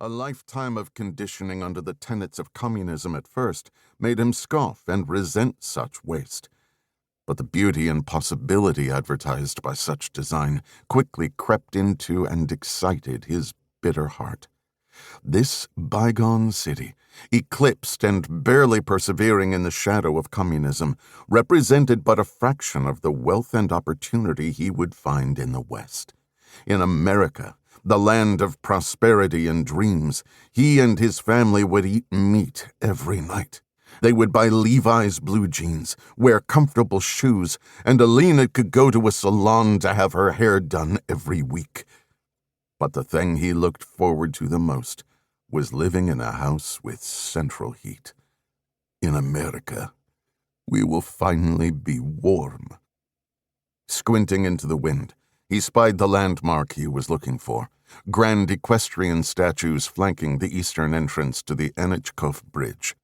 A lifetime of conditioning under the tenets of communism at first made him scoff and resent such waste. But the beauty and possibility advertised by such design quickly crept into and excited his bitter heart. This bygone city, eclipsed and barely persevering in the shadow of communism, represented but a fraction of the wealth and opportunity he would find in the West. In America, the land of prosperity and dreams, he and his family would eat meat every night. They would buy Levi's blue jeans, wear comfortable shoes, and Alina could go to a salon to have her hair done every week. But the thing he looked forward to the most was living in a house with central heat. In America, we will finally be warm. Squinting into the wind, he spied the landmark he was looking for, grand equestrian statues flanking the eastern entrance to the Anichkov Bridge.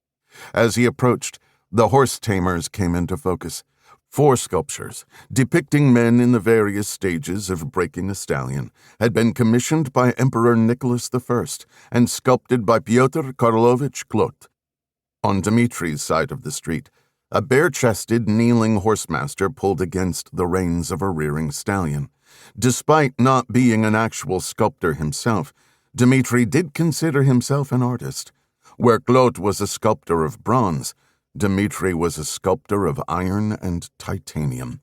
As he approached, the horse tamers came into focus. 4 sculptures, depicting men in the various stages of breaking a stallion, had been commissioned by Emperor Nicholas I and sculpted by Pyotr Karlovich Klot. On Dmitri's side of the street, a bare-chested, kneeling horsemaster pulled against the reins of a rearing stallion. Despite not being an actual sculptor himself, Dmitri did consider himself an artist. Where Klot was a sculptor of bronze, Dmitri was a sculptor of iron and titanium.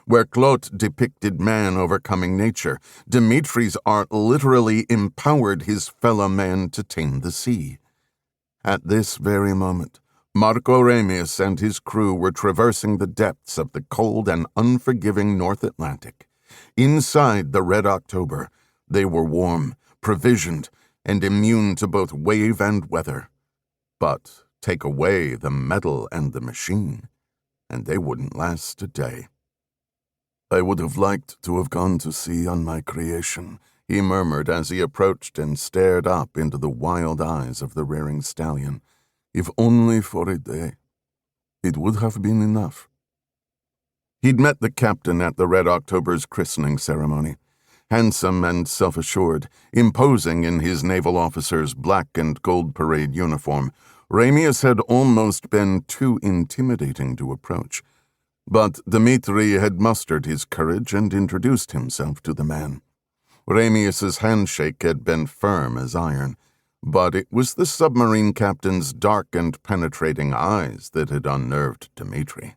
Where Klot depicted man overcoming nature, Dmitri's art literally empowered his fellow man to tame the sea. At this very moment, Marco Ramius and his crew were traversing the depths of the cold and unforgiving North Atlantic. Inside the Red October, they were warm, provisioned, and immune to both wave and weather. But take away the metal and the machine, and they wouldn't last a day. "I would have liked to have gone to sea on my creation," he murmured as he approached and stared up into the wild eyes of the rearing stallion. "If only for a day. It would have been enough." He'd met the captain at the Red October's christening ceremony. Handsome and self-assured, imposing in his naval officer's black and gold parade uniform, Ramius had almost been too intimidating to approach. But Dmitri had mustered his courage and introduced himself to the man. Ramius's handshake had been firm as iron, but it was the submarine captain's dark and penetrating eyes that had unnerved Dmitri.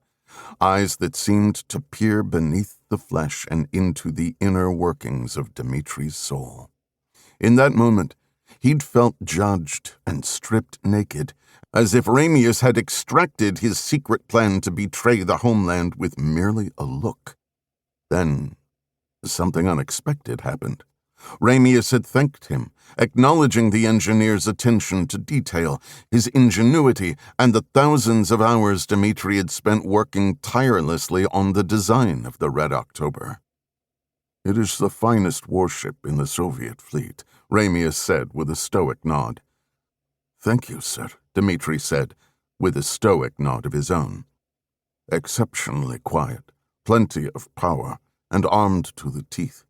Eyes that seemed to peer beneath the flesh and into the inner workings of Dmitri's soul. In that moment, he'd felt judged and stripped naked, as if Ramius had extracted his secret plan to betray the homeland with merely a look. Then, something unexpected happened. Ramius had thanked him, acknowledging the engineer's attention to detail, his ingenuity, and the thousands of hours Dmitri had spent working tirelessly on the design of the Red October. "It is the finest warship in the Soviet fleet," Ramius said with a stoic nod. "Thank you, sir," Dmitri said, with a stoic nod of his own. "Exceptionally quiet, plenty of power, and armed to the teeth."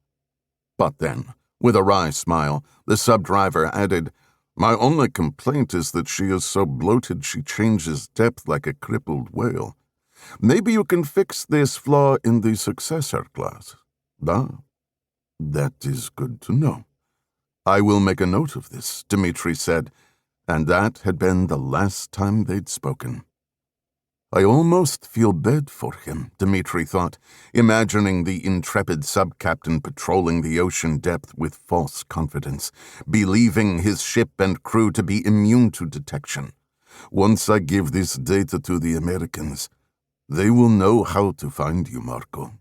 But then, with a wry smile, the sub-driver added, "My only complaint is that she is so bloated she changes depth like a crippled whale. Maybe you can fix this flaw in the successor class." "Ah, that is good to know. I will make a note of this," Dmitri said, and that had been the last time they'd spoken. "I almost feel bad for him," Dmitri thought, imagining the intrepid sub-captain patrolling the ocean depth with false confidence, believing his ship and crew to be immune to detection. "Once I give this data to the Americans, they will know how to find you, Marco."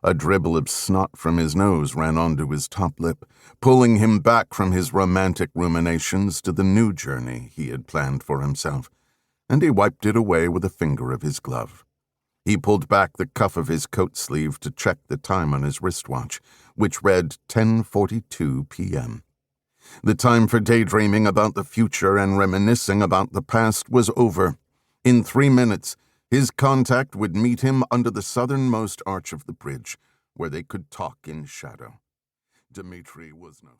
A dribble of snot from his nose ran onto his top lip, pulling him back from his romantic ruminations to the new journey he had planned for himself, and he wiped it away with a finger of his glove. He pulled back the cuff of his coat sleeve to check the time on his wristwatch, which read 10:42 p.m. The time for daydreaming about the future and reminiscing about the past was over. In 3 minutes, his contact would meet him under the southernmost arch of the bridge, where they could talk in shadow. Dmitri was no